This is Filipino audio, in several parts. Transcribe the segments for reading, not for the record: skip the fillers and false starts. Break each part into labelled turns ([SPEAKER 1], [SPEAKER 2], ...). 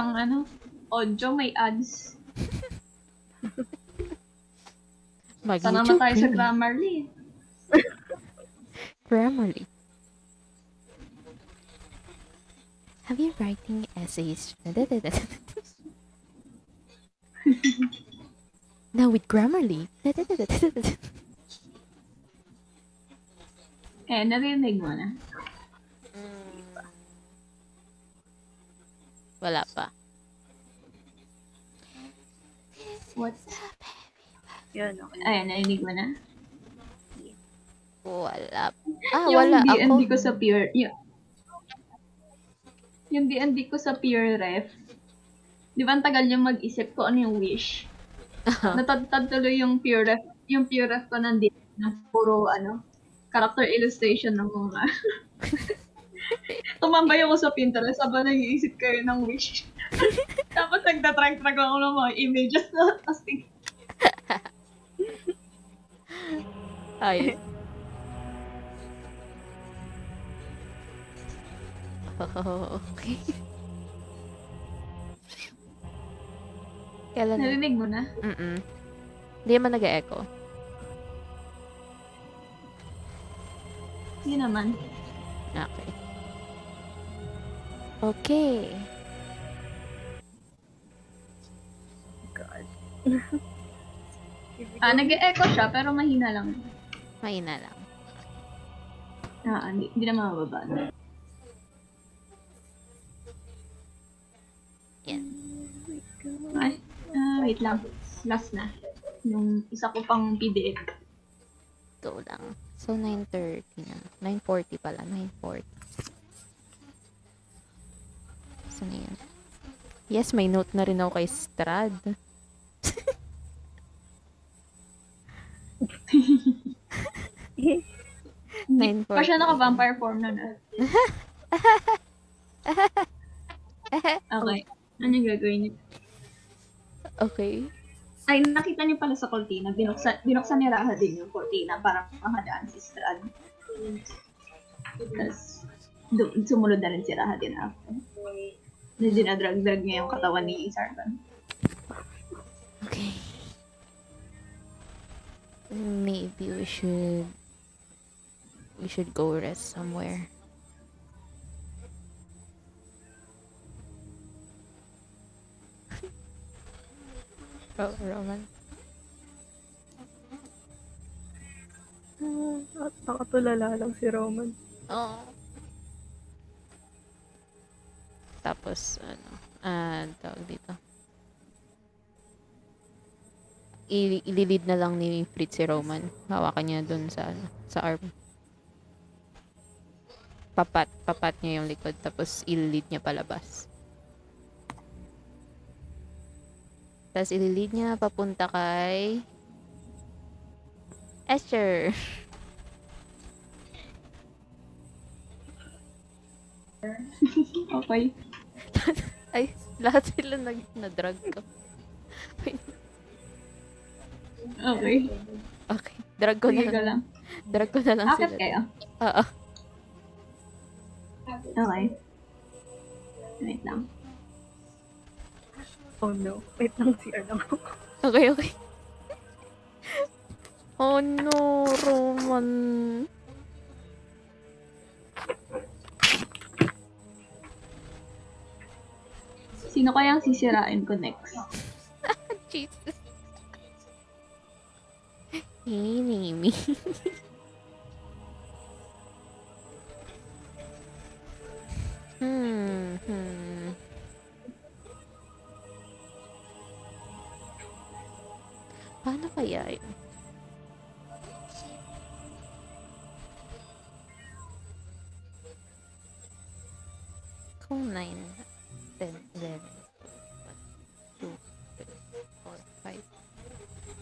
[SPEAKER 1] Ang audio may ads. Sana naman
[SPEAKER 2] Mag-YouTube
[SPEAKER 1] tayo sa
[SPEAKER 2] Premium.
[SPEAKER 1] Grammarly.
[SPEAKER 2] Grammarly. Have you writing essays? Now with Grammarly.
[SPEAKER 1] Narinig mo na.
[SPEAKER 2] Wala pa.
[SPEAKER 1] What?
[SPEAKER 3] Yun, okay.
[SPEAKER 1] Ayan, narinig mo na.
[SPEAKER 2] Wala.
[SPEAKER 1] Yung
[SPEAKER 2] Wala
[SPEAKER 1] D&D
[SPEAKER 2] ako.
[SPEAKER 1] ko sa pure, yung D&D ko sa pure ref, di ba ang tagal yung mag-isip ko ano yung wish? Natatad tuloy yung pure ref ko ng puro character illustration ng mga tumambay ako sa Pinterest habang nag-iisip kayo ng wish. Tapos nagtatrag ako ng mga images na tasting.
[SPEAKER 2] Ayos. Okay. Kailan?
[SPEAKER 1] Narinig mo na?
[SPEAKER 2] Hindi naman nag-echo.
[SPEAKER 1] Hindi naman.
[SPEAKER 2] Okay. Okay.
[SPEAKER 3] God.
[SPEAKER 1] Nag-echo siya pero mahina lang.
[SPEAKER 2] Mahina lang.
[SPEAKER 1] Hindi na mababa.
[SPEAKER 2] Yan.
[SPEAKER 1] Ay, wait lang. Last na. Yung isa ko pang PDF.
[SPEAKER 2] Go lang. So, 9:30 na. 9:40 pala. 9:40. Saan na yan? Yes, may note na rin ako kay Strad.
[SPEAKER 1] Pa siya naka-vampire form na. Okay. Ano yung gagawin niyo?
[SPEAKER 2] Okay.
[SPEAKER 1] Ay, nakita niyo pala sa cortina. Binuksan ni Raha din yung cortina para makadaan si Strad. Tapos, sumunod na rin si Raha din after. Dinadrag-drag niya yung katawan ni Sarban.
[SPEAKER 2] Okay. Maybe we should go rest somewhere. Roman.
[SPEAKER 3] Nakatulala lang si Roman.
[SPEAKER 2] Oh. Tapos, tawag dito. Ililid na lang ni Fritz si Roman. Hawakan niya dun sa arm. Papat niya yung likod. Tapos, ililid niya palabas. Tapos, ililid niya papunta kay Esther.
[SPEAKER 1] Okay.
[SPEAKER 2] Ay, lahat sila na-drag ko.
[SPEAKER 1] Okay.
[SPEAKER 2] Okay. Drag ko
[SPEAKER 1] Sige ka
[SPEAKER 2] na lang.
[SPEAKER 1] lang.
[SPEAKER 2] Drag ko na lang
[SPEAKER 1] Akit
[SPEAKER 2] sila.
[SPEAKER 1] kayo?
[SPEAKER 2] Oo.
[SPEAKER 1] Okay. Wait lang.
[SPEAKER 3] Oh no. Wait lang, CR lang ako.
[SPEAKER 2] Okay. Oh no, Roman.
[SPEAKER 1] Sino kayang sisirain ko next?
[SPEAKER 2] Jesus. Hey, Nimi. Paano kaya yun? Kung 9, 10, 11, 2, 3, 4, 5,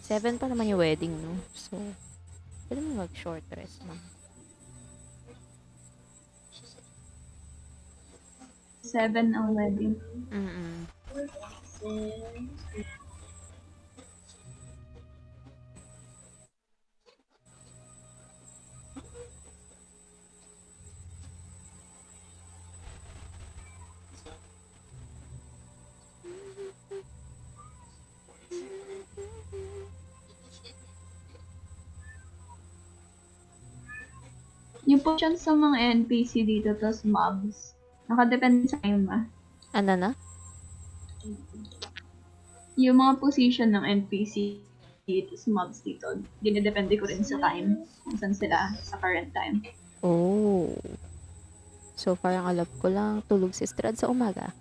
[SPEAKER 2] 7 pa naman yung wedding, no? So, pwede mo mag-short rest lang.
[SPEAKER 1] 7 ang wedding. position sa mga NPC dito, tas mobs. Nakadepende sa time
[SPEAKER 2] Ano na?
[SPEAKER 1] Yung mga position ng NPC tas mobs dito, dinidepende ko rin sa time. Kung saan sila sa current time.
[SPEAKER 2] Oh. So, parang alam ko lang, tulog si Strad sa umaga.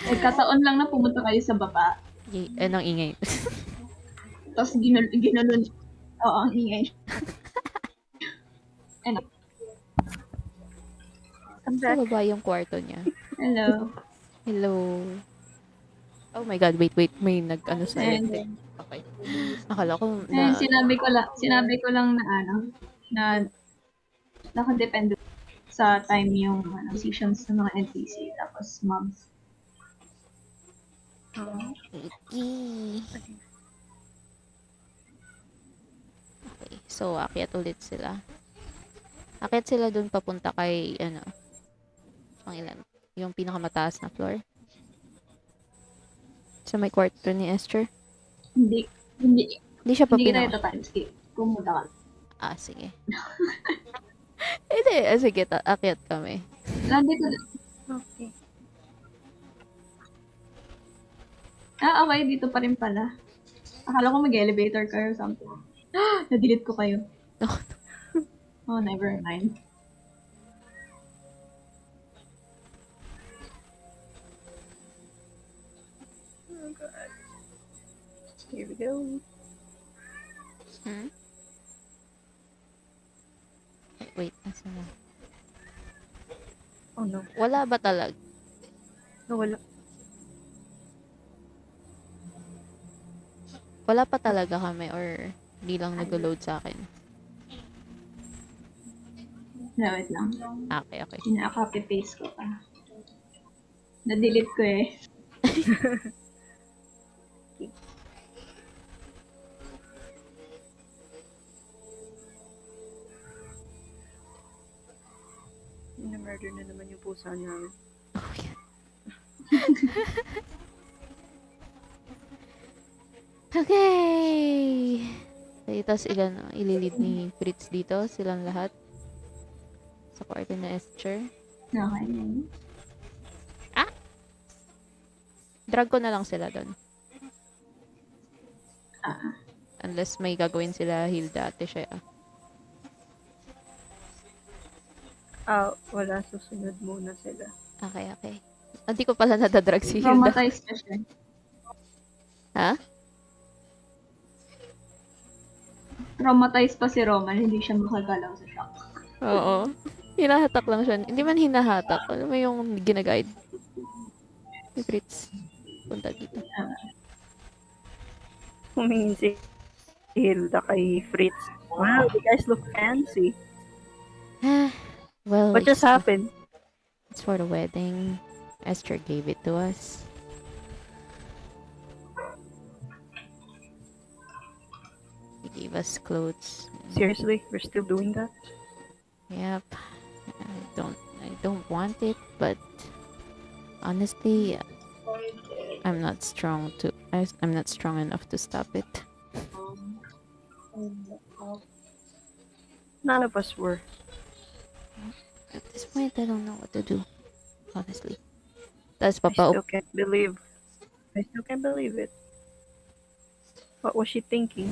[SPEAKER 1] Nagkataon lang na pumunta kayo sa baba.
[SPEAKER 2] Anong ingay?
[SPEAKER 1] Tapos ginulun. Oo, ang ingay. Ano?
[SPEAKER 3] I'm
[SPEAKER 2] Sa
[SPEAKER 3] back.
[SPEAKER 2] baba yung kwarto niya.
[SPEAKER 1] Hello.
[SPEAKER 2] Hello. Oh my God, wait. May nag-ano sa
[SPEAKER 1] And
[SPEAKER 2] electric. Okay. Akala ko
[SPEAKER 1] eh,
[SPEAKER 2] na,
[SPEAKER 1] sinabi ko lang na nakadepende sa time yung positions ng mga NPC tapos mobs.
[SPEAKER 2] Okay, so akyat ulit sila. Akyat sila dun papunta kay, ang ilan? Yung pinakamataas na floor. Sa may kwarto ni Esther.
[SPEAKER 1] Hindi
[SPEAKER 2] Hindi siya pa
[SPEAKER 1] kita
[SPEAKER 2] pinaka...
[SPEAKER 1] ito time skip. Pumunta ka.
[SPEAKER 2] Ah, sige. Hindi, sige, akyat kami.
[SPEAKER 1] Nandito.
[SPEAKER 3] Okay.
[SPEAKER 1] Okay, dito pa rin pala. Akala ko mag-elevator kayo or something. Na-delete ko kayo. Oh, never mind.
[SPEAKER 3] Oh God. Here we go.
[SPEAKER 2] Wait, nasa na?
[SPEAKER 3] Oh no.
[SPEAKER 2] Wala ba talaga?
[SPEAKER 3] No, wala.
[SPEAKER 2] Wala pa talaga kami or di lang nag-load sa akin?
[SPEAKER 1] No, wait lang.
[SPEAKER 2] Okay.
[SPEAKER 1] Ina-copy-paste ko pa. Na-delete ko eh.
[SPEAKER 3] Na-murder na naman yung pusa namin.
[SPEAKER 2] Oh, yeah. Okay! Tapos ililid ni Fritz dito, silang lahat. Sa kwarto na Esther.
[SPEAKER 1] Okay.
[SPEAKER 2] Drag ko na lang sila doon.
[SPEAKER 1] Ah.
[SPEAKER 2] Unless may gagawin sila Hilda at siya.
[SPEAKER 3] Wala. Susunod muna sila.
[SPEAKER 2] Okay. Hindi ko pala nadadrag si Hilda.
[SPEAKER 1] Traumatized ka siya.
[SPEAKER 2] Ha?
[SPEAKER 1] Traumatized pa si Roman, hindi siya makagalaw sa shock.
[SPEAKER 2] Oo. Hinahatak lang siya. Hindi man hinahatak. Ano mo yung ginaguide? Si Fritz. Punta dito.
[SPEAKER 3] Humingin si Hilda kay Fritz. Wow, you guys look fancy.
[SPEAKER 2] Well,
[SPEAKER 3] What just happened?
[SPEAKER 2] It's for the wedding. Esther gave it to us. He gave us clothes.
[SPEAKER 3] Seriously, we're still doing that?
[SPEAKER 2] Yep. I don't want it, but honestly, I'm not strong enough to stop it.
[SPEAKER 3] None of us were.
[SPEAKER 2] At this point, I don't know what to do. Honestly. Tapos
[SPEAKER 3] I still can't believe it. What was she thinking?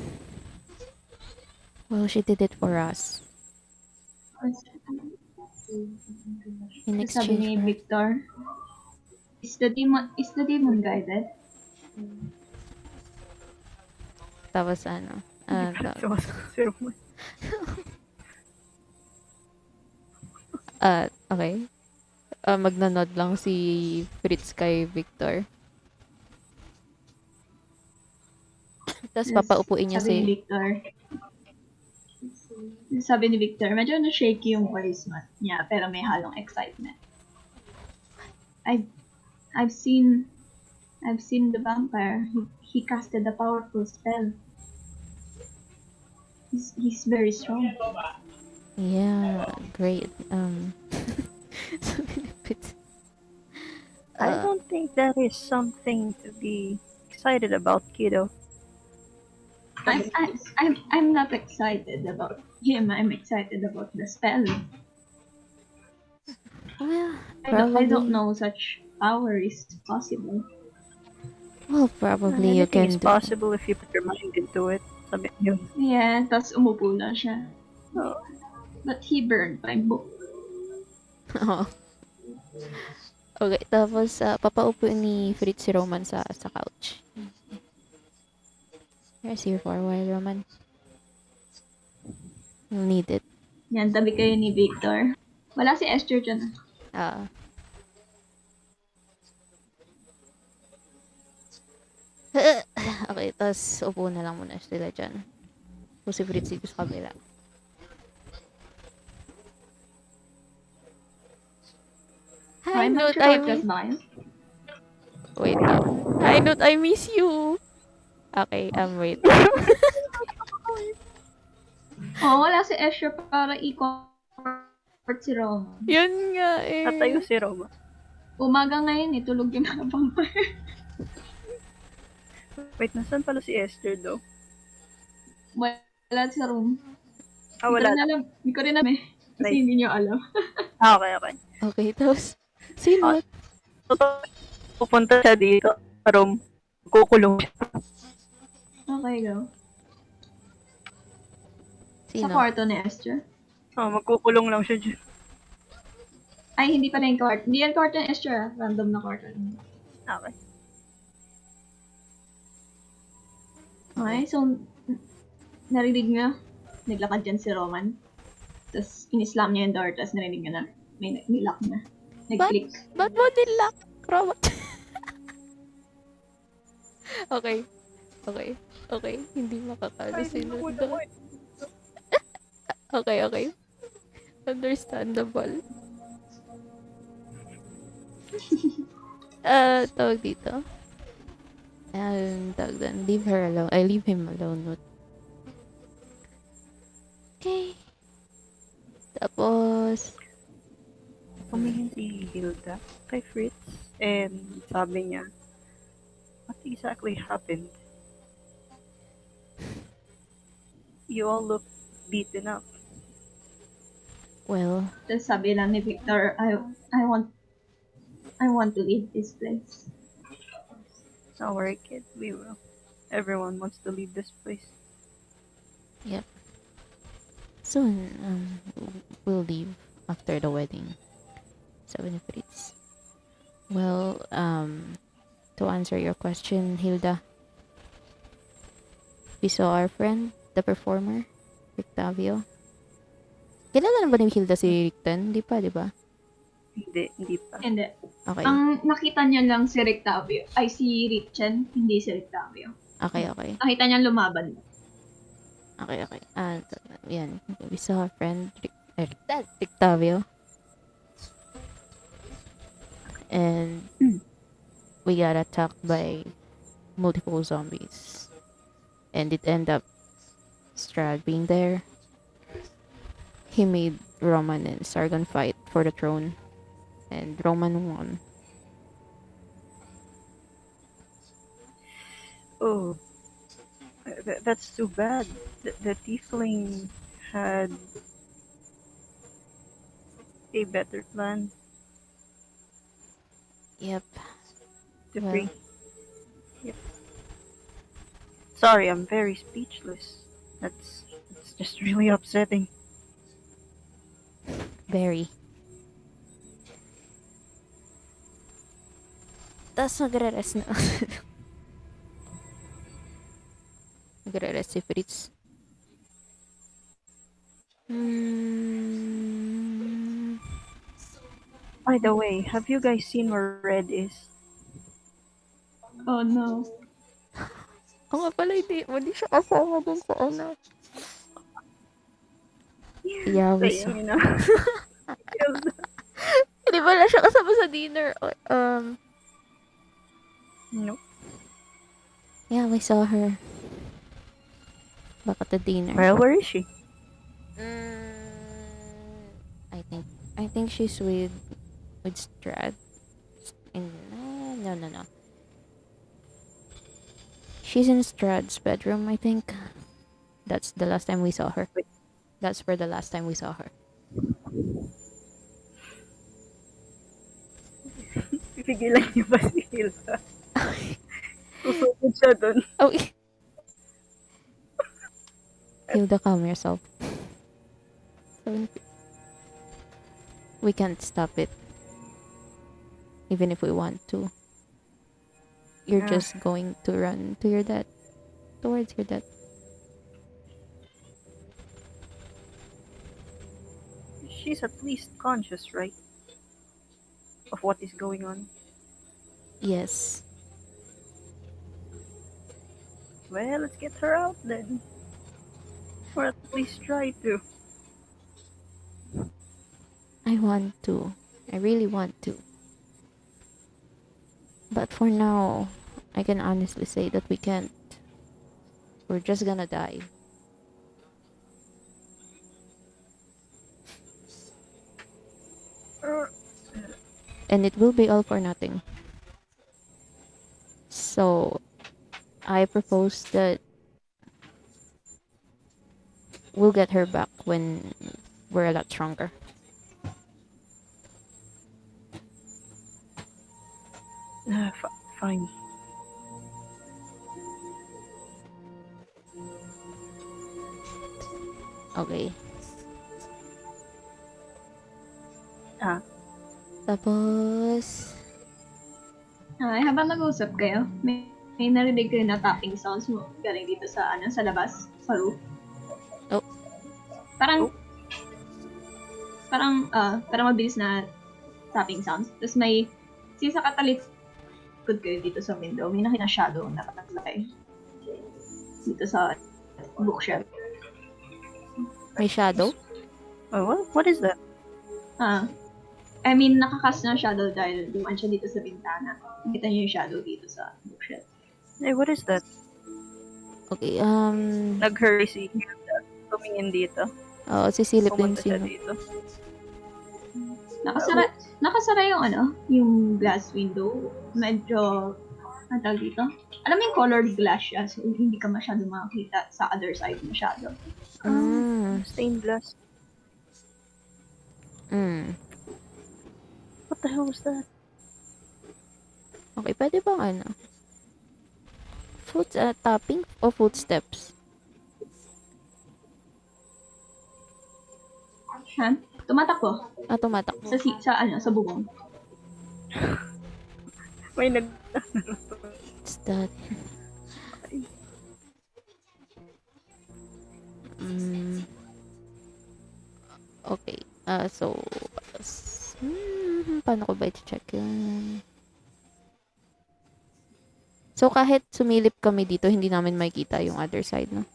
[SPEAKER 2] well, she did it for us. In
[SPEAKER 1] Sabi
[SPEAKER 2] exchange
[SPEAKER 1] ni
[SPEAKER 2] for...
[SPEAKER 1] Victor, is the demon guided?
[SPEAKER 2] Tapos
[SPEAKER 3] Si Roman.
[SPEAKER 2] okay. Magnanod lang si Fritz kay Victor. Tapos papaupuin niya
[SPEAKER 1] Sabi ni
[SPEAKER 2] si...
[SPEAKER 1] Victor. Sabi ni Victor, medyo na-shaky yung voice niya, pero may halong excitement. I've seen the vampire. He casted a powerful spell. He's very strong.
[SPEAKER 2] Yeah, great. Sabi ni Fritz.
[SPEAKER 3] I don't think that is something to be excited about, kiddo.
[SPEAKER 1] I'm not excited about him. I'm excited about the spell.
[SPEAKER 2] Well,
[SPEAKER 1] I don't
[SPEAKER 2] probably.
[SPEAKER 1] know such power is possible.
[SPEAKER 2] Well, probably you
[SPEAKER 3] Anything
[SPEAKER 2] can
[SPEAKER 3] is
[SPEAKER 2] do.
[SPEAKER 3] possible if you put your mind into it. Sabi niyo.
[SPEAKER 1] Yeah, tas umupo na siya.
[SPEAKER 3] Oh,
[SPEAKER 1] But he burned my book.
[SPEAKER 2] Oo. Okay, tapos papaupo ni Fritz si Roman sa couch. Here's here for a while, Roman. You'll need it.
[SPEAKER 1] Yan, tabi kayo ni Victor. Wala si Esther dyan.
[SPEAKER 2] Ah. Okay, tapos upo na lang muna sila dyan. Kung si Fritz dito sa kabila. Hi,
[SPEAKER 1] Ay,
[SPEAKER 2] Nut, I
[SPEAKER 1] mag-shortcut
[SPEAKER 2] miss...
[SPEAKER 1] ba kayo?
[SPEAKER 2] Wait lang. Hi, Nut, I miss you. Okay, wait.
[SPEAKER 1] Oo, wala si Esther para i-comfort si Roma.
[SPEAKER 2] Yun nga eh.
[SPEAKER 3] Natayo si Roma.
[SPEAKER 1] Umaga ngayon eh, tulog yung mga vampire.
[SPEAKER 3] Wait, nasan pala si Esther daw?
[SPEAKER 1] Wala sa room.
[SPEAKER 3] Ah, wala.
[SPEAKER 1] Hindi ko rin alam eh. Kasi
[SPEAKER 3] Nice.
[SPEAKER 1] hindi nyo alam.
[SPEAKER 3] Ah, okay, okay.
[SPEAKER 2] Okay, tapos si Nut.
[SPEAKER 3] Totoo, pupunta siya dito sa room. Kukulong siya.
[SPEAKER 1] Okay, go. Sa
[SPEAKER 2] Sino?
[SPEAKER 1] kwarto ni Esther.
[SPEAKER 3] Oh, magkukulong lang siya dyan.
[SPEAKER 1] Ay, hindi pala yung kwarto. Hindi yan kwarto ni Esther ah. Random na kwarto.
[SPEAKER 3] Okay.
[SPEAKER 1] Okay, so, narinig nyo, naglakad dyan si Roman. Tapos, in-slam niya yung door, tapos narinig nyo na, may nilock na. Nag-click.
[SPEAKER 2] Ba't mo nilak? Robot. Okay. Okay. Okay. Hindi makakano si Nut doon. Okay, okay. Understandable. Tawag dito. Tawag doon. Leave her alone. I leave him alone. Nut. Okay. Tapos,
[SPEAKER 3] Tumingin si Hilda kay Fritz and sabi niya, what exactly happened? You all look beaten up.
[SPEAKER 2] well,
[SPEAKER 1] Tapos sabi lang ni Victor, I want to leave this place.
[SPEAKER 3] Don't worry, kid. We will. Everyone wants to leave this place.
[SPEAKER 2] soon, we'll leave after the wedding. Sabi ni Fritz. Well, to answer your question, Hilda, we saw our friend, the performer, Rictavio. Kilala na ba ni Hilda si Rictan? Di pa, di ba?
[SPEAKER 3] Hindi pa.
[SPEAKER 1] Hindi.
[SPEAKER 2] Okay.
[SPEAKER 1] Ang nakita niya lang si Rictavio, ay si Richen, hindi si Rictavio.
[SPEAKER 2] Okay, okay.
[SPEAKER 1] Nakita niya lumaban.
[SPEAKER 2] Okay, okay. Yan. We saw our friend, Rictavio. And we got attacked by multiple zombies. And it ended up Strad being there. He made Roman and Sargon fight for the throne. And Roman won.
[SPEAKER 3] Oh, that's too bad. The tiefling had a better plan
[SPEAKER 2] Yep.
[SPEAKER 3] to
[SPEAKER 2] Well.
[SPEAKER 3] free. Yep. Sorry, I'm very speechless. That's just really upsetting.
[SPEAKER 2] Very. Tapos magre-rest na. Magre-rest si Fritz.
[SPEAKER 3] By the way, have you guys seen where Red is?
[SPEAKER 1] Oh no.
[SPEAKER 2] Oo nga pala, hindi siya kasama dun sa ano. Yeah, we
[SPEAKER 3] Wait,
[SPEAKER 2] saw.
[SPEAKER 3] you know.
[SPEAKER 2] Hindi pala siya kasama sa dinner.
[SPEAKER 3] Nope.
[SPEAKER 2] Yeah, we saw her. Back at the dinner.
[SPEAKER 3] Well, where is she?
[SPEAKER 2] I think she's with Strad. No. She's in Strad's bedroom, I think. That's the last time we saw her.
[SPEAKER 3] Wait.
[SPEAKER 2] That's where the last time we saw her.
[SPEAKER 3] Pipigilan niyo ba si Hilda? Susugod siya dun.
[SPEAKER 2] Oh, Hilda, calm yourself. We can't stop it. Even if we want to. You're
[SPEAKER 3] Yeah.
[SPEAKER 2] just going to run to your death. Towards your death.
[SPEAKER 3] She's at least conscious, right? Of what is going on.
[SPEAKER 2] Yes.
[SPEAKER 3] Well, let's get her out then. Or at least try to.
[SPEAKER 2] I want to. I really want to. But for now, I can honestly say that we can't. We're just gonna die. And it will be all for nothing. So, I propose that we'll get her back when we're a lot stronger.
[SPEAKER 3] Fine.
[SPEAKER 2] Okay.
[SPEAKER 3] Ah.
[SPEAKER 2] Tapos,
[SPEAKER 1] Ay, habang nag-uusap kayo, may narinig kayo na tapping sounds mo galing dito sa sa labas, sa roof.
[SPEAKER 2] Oh.
[SPEAKER 1] Parang
[SPEAKER 3] Oh.
[SPEAKER 1] parang mabilis na tapping sounds. Tapos may sa katalikod kayo dito sa window, may nakita shadow na nakatakay dito sa bookshelf.
[SPEAKER 2] may shadow?
[SPEAKER 3] Oh, what is that?
[SPEAKER 1] I mean, nakakast na shadow dahil dumaan siya dito sa bintana. Kita niyo yung shadow dito sa bookshelf.
[SPEAKER 3] Hey, what is that?
[SPEAKER 2] Okay,
[SPEAKER 3] Nag-hurry si Hilda. Tumingin dito.
[SPEAKER 2] sisilip din
[SPEAKER 3] Pumunta siya
[SPEAKER 2] sino.
[SPEAKER 3] dito.
[SPEAKER 1] Nakasara yung yung glass window. Medyo, ang tawag dito? Alam mo yung colored glass siya, so hindi ka masyado makakita sa other side masyado.
[SPEAKER 3] Stained glass. What the hell was that?
[SPEAKER 2] Okay, pwede bang tapping o footsteps?
[SPEAKER 1] Ha? Tumatakbo
[SPEAKER 2] Tumatakbo.
[SPEAKER 1] sa bubong.
[SPEAKER 3] May
[SPEAKER 2] What's that? Okay. Paano ko ba i-check yun? So, kahit sumilip kami dito, hindi namin makikita yung other side, no?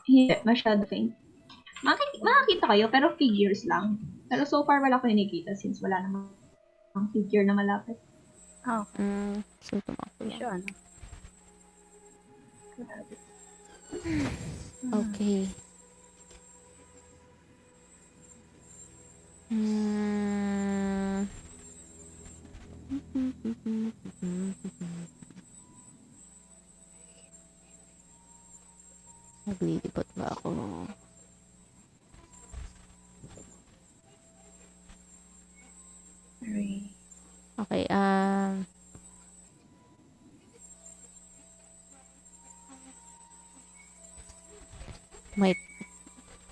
[SPEAKER 1] Hindi, masyado faint. Makakita kayo, pero figures lang. Pero so far, wala ko nakikita since wala namang figure na malapit.
[SPEAKER 2] So, tumakbo lang.
[SPEAKER 3] siya,
[SPEAKER 2] Okay. Naglilibot ba ako? Okay,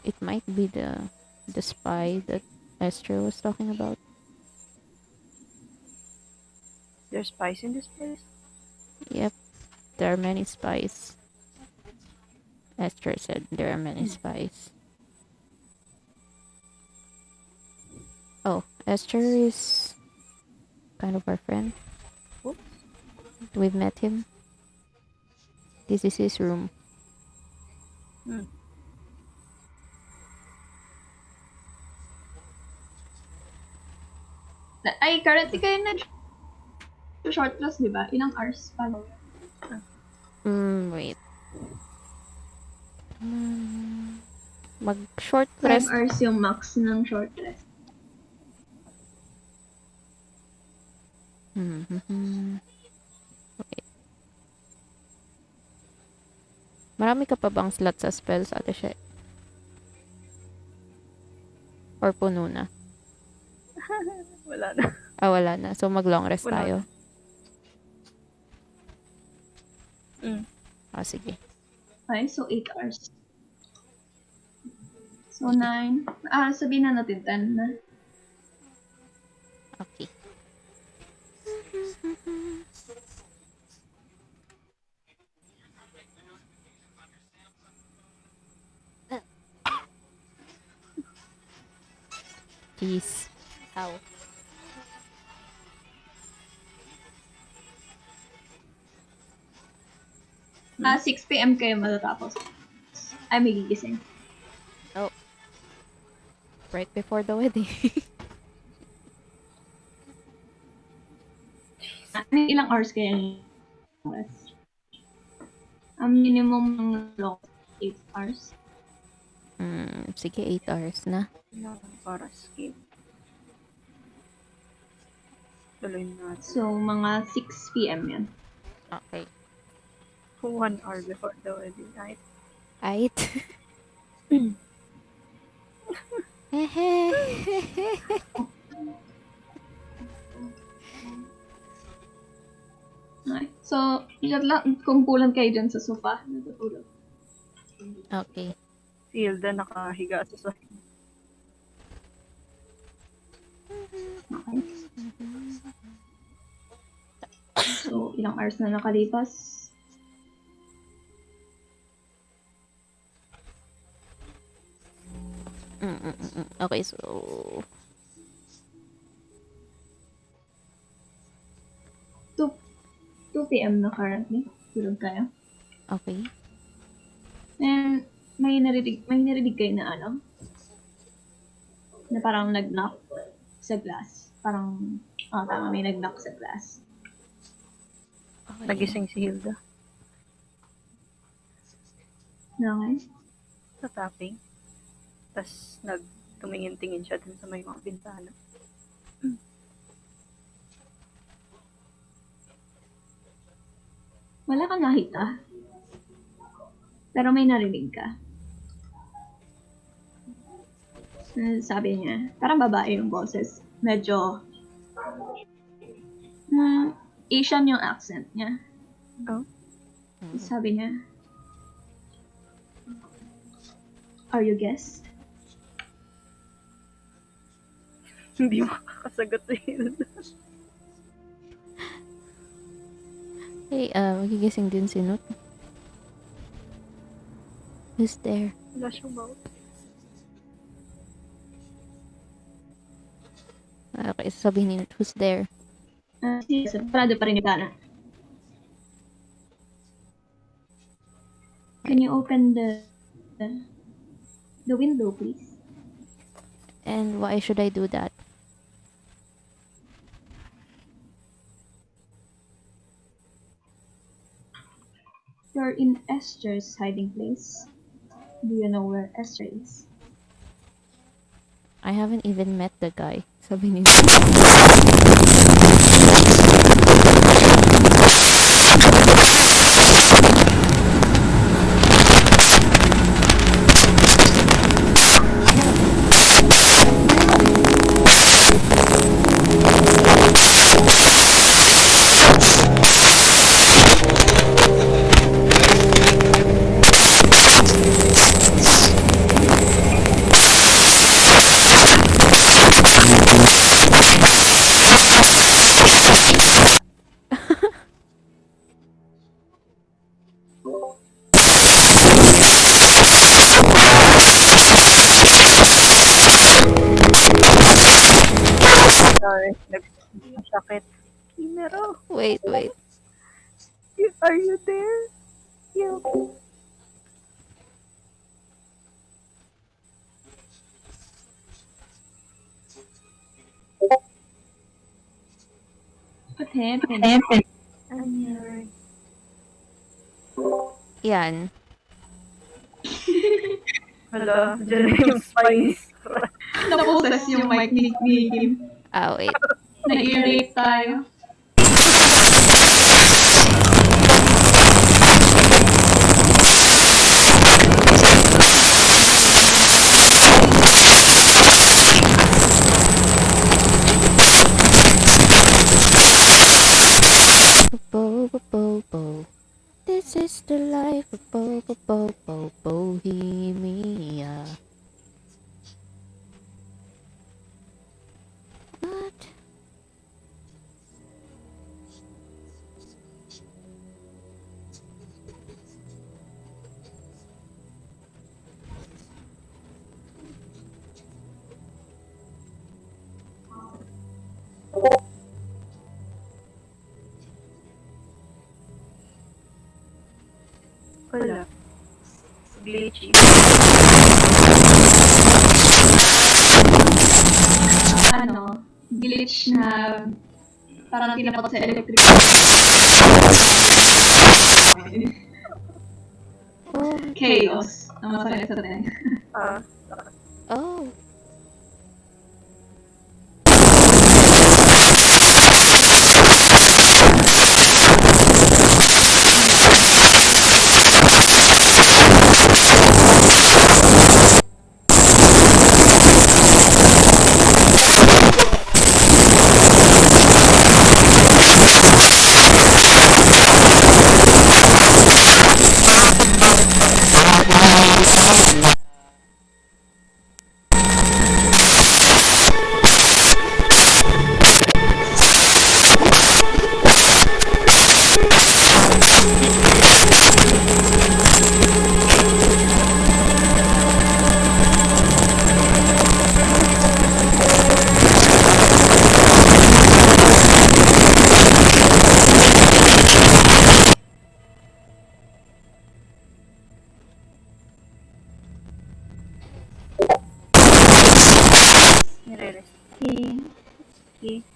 [SPEAKER 2] it might be the spy that Esther was talking about.
[SPEAKER 3] There's spies in this place?
[SPEAKER 2] Yep, there are many spies. Esther said there are many spies. Oh, Esther is kind of our friend.
[SPEAKER 3] Oops.
[SPEAKER 2] We've met him. This is his room.
[SPEAKER 1] Ay, currently kayo na short class, di ba? Ilang hours pa lang.
[SPEAKER 2] Wait. Mag-short
[SPEAKER 1] 5
[SPEAKER 2] rest.
[SPEAKER 1] hours yung max ng short rest.
[SPEAKER 2] Marami ka pa bang slot sa spells, Ate She? Or puno na?
[SPEAKER 3] Wala na.
[SPEAKER 2] Ah, wala na. So, mag-long rest
[SPEAKER 3] Puno
[SPEAKER 2] tayo.
[SPEAKER 3] Mm.
[SPEAKER 2] Ah, sige.
[SPEAKER 1] Okay, so 8 hours. So 9. Sabihin na natin 10 na.
[SPEAKER 2] Okay. Peace. Ow.
[SPEAKER 1] 6 p.m. kayo matatapos. Ay, may gigising.
[SPEAKER 2] Right before the wedding.
[SPEAKER 1] Ilang hours kayo rest? Ang minimum ng long 8 hours.
[SPEAKER 2] Sige, 8 hours na.
[SPEAKER 3] Ilang oras game. Tuloy natin.
[SPEAKER 1] So, mga 6 p.m. yan.
[SPEAKER 2] Okay.
[SPEAKER 3] 1 hour before the wedding night.
[SPEAKER 2] Right?
[SPEAKER 1] Okay. So, kumpulan kayo dyan sa sofa. Natutulog.
[SPEAKER 2] Okay.
[SPEAKER 3] Si Hilda nakahiga sa sahig.
[SPEAKER 1] Okay. So, ilang hours na nakalipas.
[SPEAKER 2] Okay, so...
[SPEAKER 1] 2 p.m. na currently. Tulog kayo.
[SPEAKER 2] Okay.
[SPEAKER 1] And may narinig kayo na ano? Na parang nag-knock sa glass. Parang, tama, may nag-knock sa glass.
[SPEAKER 2] Okay.
[SPEAKER 3] Nagising si Hilda
[SPEAKER 1] Okay.
[SPEAKER 3] sa tapping. Tapos tumingin-tingin siya dun sa may mga bintana.
[SPEAKER 1] Wala kang nakita. Pero may narinig ka. Sabi niya, parang babae yung boses. Medyo Asian yung accent niya.
[SPEAKER 3] Oh?
[SPEAKER 1] Sabi niya, "Are you guest?"
[SPEAKER 3] Hindi makakasagot si Hilda.
[SPEAKER 2] Hey, magigising din si Nut. Who's there?
[SPEAKER 3] Wala siyang mouth.
[SPEAKER 2] Okay, sabihin ni Nut, who's there?
[SPEAKER 1] Parado pa rin yung kana. Can you open the window, please?
[SPEAKER 2] And why should I do that?
[SPEAKER 1] You're in Esther's hiding place. Do you know where Esther is?
[SPEAKER 2] I haven't even met the guy. Sabi ni
[SPEAKER 3] Sorry, nagsakit. Kimero,
[SPEAKER 2] Wait.
[SPEAKER 3] are you there? You.
[SPEAKER 1] What happened?
[SPEAKER 3] I'm here.
[SPEAKER 2] Yan.
[SPEAKER 3] Hala, dyan na yung spice.
[SPEAKER 1] Naposes yung mic ni Kim.
[SPEAKER 2] Ah, wait.
[SPEAKER 1] Nag-irate tayo.
[SPEAKER 2] is the life of Bohemia. What?
[SPEAKER 3] Wala. Glitchy.
[SPEAKER 1] Ano, glitch na parang tinapot sa electric.
[SPEAKER 2] Oh,
[SPEAKER 1] Chaos. Ang masakit sa tenga.
[SPEAKER 3] Ah,
[SPEAKER 2] oh.
[SPEAKER 3] nire-rest.
[SPEAKER 1] Okay.
[SPEAKER 3] Okay.